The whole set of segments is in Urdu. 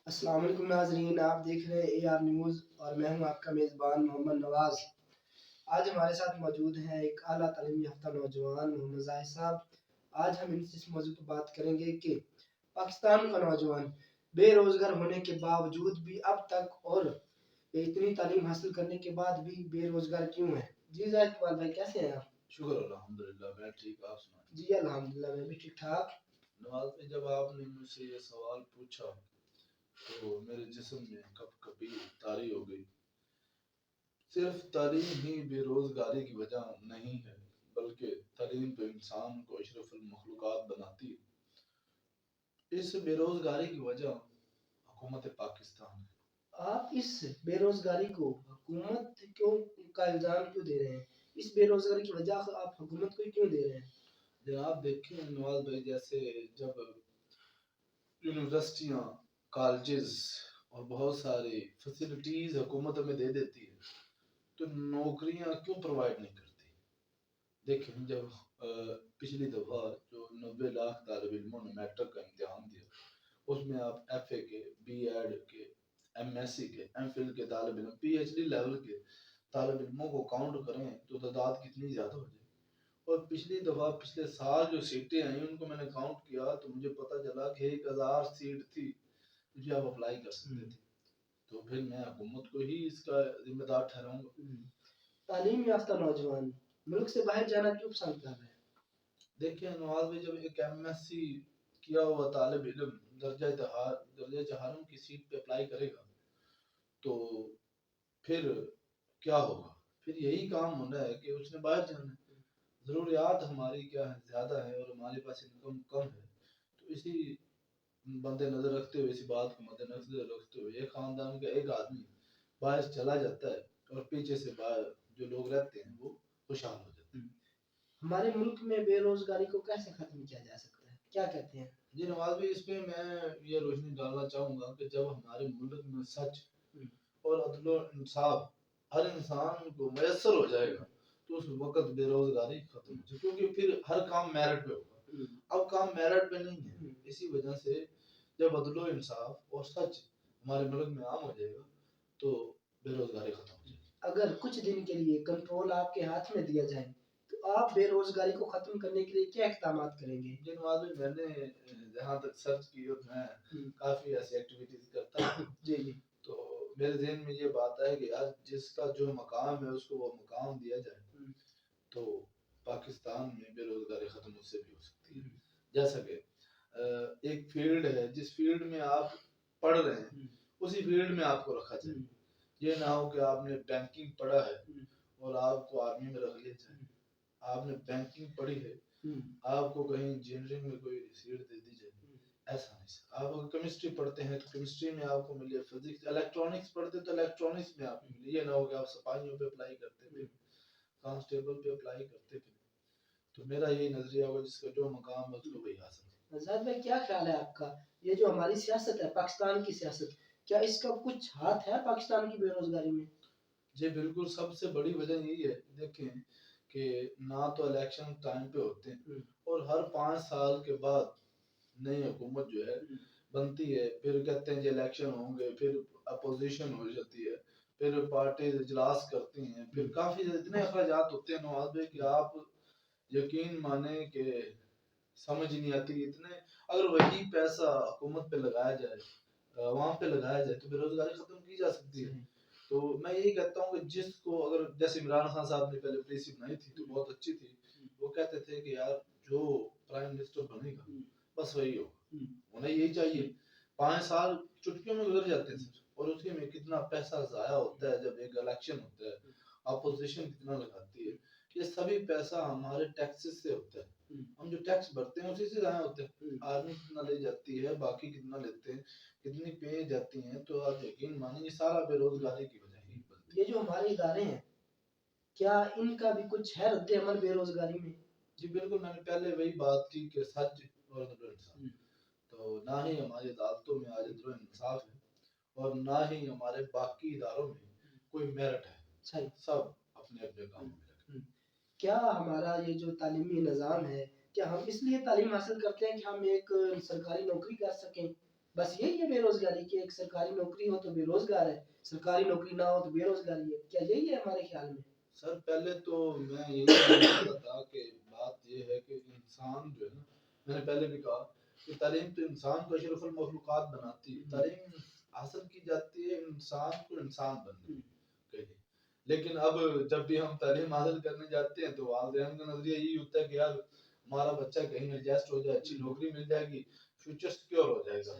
السلام علیکم ناظرین، آپ دیکھ رہے ہیں اے آر نیوز اور میں ہوں آپ کا میزبان محمد نواز۔ آج ہمارے ساتھ موجود ہیں ایک اعلیٰ تعلیم یافتہ نوجوان محمد زاہد صاحب۔ آج ہم ان سے اس موضوع پر بات کریں گے کہ پاکستان کا نوجوان بے روزگار ہونے کے باوجود بھی اب تک اور اتنی تعلیم حاصل کرنے کے بعد بھی بے روزگار کیوں ہے۔ جی زاہد اقبال بھائی، کیسے ہیں آپ؟ شکر الحمدللہ، میں ٹھیک، آپ سنائیں؟ جی الحمدللہ، میں بھی ٹھیک ٹھاک۔ نواز بھائی، جب آپ نے مجھ سے یہ سوال پوچھا تو میرے جسم میں کب کبھی طاری ہو گئی۔ صرف تعلیم ہی بے روزگاری کی وجہ نہیں ہے، بلکہ تعلیم تو انسان کو اشرف المخلوقات بناتی ہے۔ اس بے روزگاری کی وجہ حکومت پاکستان ہے۔ آپ اس بے روزگاری کو حکومت کا الزام کیوں دے رہے ہیں؟ اس بے روزگاری کی وجہ آپ حکومت کو کیوں دے رہے ہیں؟ جناب دیکھیں نواز بھائی، جیسے جب یونیورسٹیاں، کالجز اور بہت ساری فیسلٹیز حکومت ہمیں دے دیتی ہے تو نوکریاں کیوں پرووائڈ نہیں کرتی؟ دیکھیں، جب پچھلی دفعہ جو 90 لاکھ طالب علموں نے میٹرک کا امتحان دیا، اس میں آپ ایف اے کے، بی ایڈ کے، ایم ایس سی کے، ایم فل کے طالب علم، پی ایچ ڈی لیول کے طالب علموں کو کاؤنٹ کریں تو تعداد کتنی زیادہ ہو جائے۔ اور پچھلی دفعہ پچھلے سال جو سیٹیں آئیں ان کو میں نے کاؤنٹ کیا تو مجھے پتا چلا کہ 1000 سیٹ تھی جو آپ اپلائی کر سکتے تھے۔ تو پھر میں حکومت کو ہی اس کا ذمہ دار ٹھہراؤں گا۔ تعلیم یافتہ نوجوان ملک سے باہر جانا کیوں پسند کر رہے ہیں؟ دیکھیں نواز بھائی، جب ایک ایم ایس سی کیا ہوا طالب علم درجہ چہارم کی سیٹ پہ اپلائی کرے گا تو پھر کیا ہوگا؟ پھر یہی کام ہونا ہے کہ اس نے باہر جانا ہے۔ ضروریات ہماری کیا ہے، زیادہ ہے اور ہمارے پاس انکم کم ہے، تو اسی مد نظر رکھتے ہوئے، اسی بات کو مد نظر رکھتے ہوئے ایک خاندان کا ایک آدمی باہر چلا جاتا ہے اور پیچھے سے باہر جو لوگ رہتے ہیں وہ خوشحال ہو جاتے ہیں۔ ہمارے ملک میں بے روزگاری کو کیسے ختم کیا جا سکتا ہے، کیا کہتے ہیں؟ جی نواز بھائی، اس پہ میں یہ روشنی ڈالنا چاہوں گا کہ جب ہمارے ملک میں سچ اور عدل و انصاف ہر انسان کو میسر ہو جائے گا تو اس وقت بے روزگاری ختم ہو جائے، کیونکہ پھر ہر کام میرٹ پہ ہوگا۔ اب کام میرٹ پہ نہیں ہے، اسی وجہ سے جب عدل و انصاف اور سچ ہمارے ملک میں عام ہو جائے گا تو بے روزگاری ختم ہو جائے گی۔ اگر کچھ دن کے لیے کنٹرول آپ کے ہاتھ میں دیا جائے تو آپ بے روزگاری کو ختم کرنے کے لیے کیا اقدامات کریں گے؟ جی نواز بھائی، میں نے جہاں تک سرچ کی اور میں کافی ایسی ایکٹیویٹیز کرتا ہوں جی تو میرے ذہن میں یہ بات ہے کہ آج جس کا جو مقام ہے اس کو وہ مقام دیا جائے تو پاکستان میں بے روزگاری ختم اس سے بھی ہو سکتی ہے۔ جیسا کہ ایک فیلڈ ہے، جس فیلڈ میں آپ پڑھ رہے ہیں اسی فیلڈ میں آپ کو رکھا جائے۔ یہ نہ ہو کہ آپ نے بینکنگ پڑھا ہے اور آپ کو آرمی میں رکھ لیا جائے۔ آپ نے بینکنگ پڑھی ہے، آپ کو کہیں انجینئرنگ میں کوئی سیٹ دے دی جائے، ایسا نہیں سر۔ آپ اگر کیمسٹری پڑھتے ہیں تو کیمسٹری میں آپ کو ملے، فزکس، الیکٹرانکس پڑھتے تو الیکٹرانکس میں آپ کو ملے۔ یہ نہ ہو کہ آپ سپاہیوں پہ اپلائی کرتے تھے، کانسٹیبل پہ اپلائی کرتے تھے۔ تو میرا یہی نظریہ ہوگا جس کا جو مقام ہے اس کو وہی حاصل ہے۔ زاہد بھائی، کیا خیال ہے آپ کا، یہ جو ہماری سیاست ہے، پاکستان کی سیاست، کیا اس کا کچھ ہاتھ ہے پاکستان کی بے روزگاری میں؟ جی بالکل، سب سے بڑی وجہ یہی ہے، دیکھیں کہ نہ تو الیکشن ٹائم پہ ہوتے ہیں اور ہر 5 سال کے بعد نئی حکومت جو ہے بنتی ہے، پھر کہتے ہیں جی الیکشن ہوں گے، پھر اپوزیشن ہو جاتی ہے، پھر پارٹی اجلاس کرتی ہیں، پھر کافی اتنے اخراجات ہوتے ہیں نواز بھائی کہ آپ یقین مانیں کہ سمجھ نہیں آتی۔ اتنے اگر وہی پیسہ حکومت پہ لگایا جائے، عوام پہ لگایا جائے تو بے روزگاری ختم کی جا سکتی ہے۔ تو میں یہی کہتا ہوں کہ جس کو اگر جیسے عمران خان صاحب نے پہلے پالیسی بنائی تھی تو بہت اچھی تھی، وہ کہتے تھے کہ یار جو پرائم منسٹر بنے گا بس وہی ہوگا، انہیں یہی چاہیے۔ 5 سال چٹکیوں میں گزر جاتے ہیں سر، اور اس میں کتنا پیسہ ضائع ہوتا ہے جب ایک الیکشن ہوتا ہے، اپوزیشن کتنا لگاتی ہے، یہ سبھی پیسہ ہمارے ٹیکسز سے ہوتا ہے، ہم جو ٹیکس بھرتے ہیں اسی سے ضائع ہوتے ہیں۔ آرمی کتنا لے جاتی ہے، باقی کتنا لیتے ہیں، کتنی پے جاتی ہیں، تو آپ یقین مانیں یہ سارا بے روزگاری کی وجہ ہی بنتی ہے۔ یہ جو ہمارے ادارے ہیں، کیا ان کا بھی کچھ ہے رد عمل بے روزگاری میں؟ جی بالکل، میں نے پہلے وہی بات کی کہ سچ اور عدل و انصاف، تو نہ ہی ہماری عدالتوں میں آج عدل و انصاف ہے اور نہ ہی ہمارے باقی اداروں میں کوئی میرٹ ہے، سب اپنے اپنے کاموں میں لگے۔ کیا ہمارا یہ جو تعلیمی نظام ہے، کیا ہم اس لیے تعلیم حاصل کرتے ہیں کہ ہم ایک سرکاری نوکری کر سکیں، بس یہی ہے بے روزگاری کی، ایک سرکاری نوکری ہو تو بے روزگار ہے، سرکاری نوکری نہ ہو تو بے روزگاری ہے، کیا یہی ہے ہمارے خیال میں؟ سر پہلے تو میں یہی کہتا تھا کہ بات یہ ہے کہ انسان جو ہے نا، میں نے پہلے بھی کہا کہ تعلیم تو انسان کو اشرف المخلوقات بناتی ہے، تعلیم حاصل کی جاتی ہے انسان کو انسان بننے کے لیے، لیکن اب جب بھی ہم تعلیم حاصل کرنے جاتے ہیں تو والدین کا نظریہ یہی ہوتا ہے کہ یار ہمارا بچہ کہیں ایڈجسٹ ہو جائے، اچھی نوکری مل جائے گی، فیوچر سیکیور ہو جائے گا،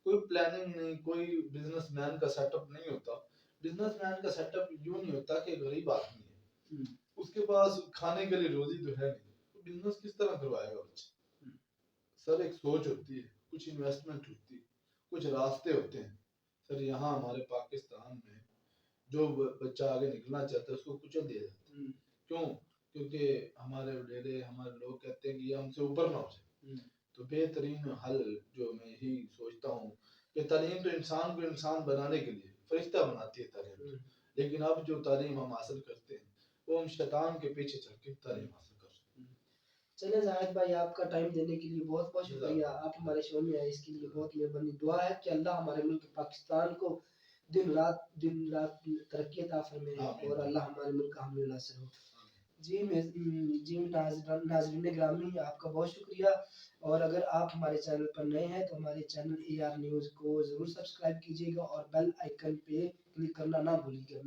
کوئی پلاننگ نہیں، کوئی بزنس مین کا سیٹ اپ نہیں ہوتا۔ بزنس مین کا سیٹ اپ یوں نہیں ہوتا کہ غریب آدمی ہے، اس کے پاس کھانے کے لیے روزی تو ہے نہیں، تو بزنس کس طرح کروائے گا بچہ؟ سر ایک سوچ ہوتی ہے، کچھ انویسٹمنٹ ہوتی ہے، کچھ راستے ہوتے ہیں۔ سر یہاں ہمارے پاکستان میں جو بچہ آگے نکلنا چاہتا ہے اس کو کچل دیا جاتا ہے، کیوں؟ کیونکہ ہمارے وڈیرے ہمارے لوگ کہتے ہیں کہ یہ ہم سے اوپر نہ ہو جائے۔ تو بہترین حل جو میں یہی سوچتا ہوں کہ تعلیم تو انسان کو انسان بنانے کے لیے فرشتہ بناتی ہے تعلیم، لیکن اب جو تعلیم ہم حاصل کرتے ہیں وہ ہم شیطان کے پیچھے چل کے تعلیم حاصل کرتے ہیں۔ چلے زاہد بھائی، آپ کا ٹائم دینے کے لیے بہت بہت شکریہ، آپ ہمارے شو میں آئے، اس کے لیے بہت مہربانی۔ دعا ہے کہ اللہ ہمارے ملک پاکستان کو دن رات ترقی عطا فرمائے اور اللہ ہمارے ملک کا حامی ناصر ہو۔ جی ناظرین گرامی، آپ کا بہت شکریہ، اور اگر آپ ہمارے چینل پر نئے ہیں تو ہمارے چینل AR نیوز کو ضرور سبسکرائب کیجیے گا اور بیل آئیکن پہ کلک کرنا نہ بھولیے گا۔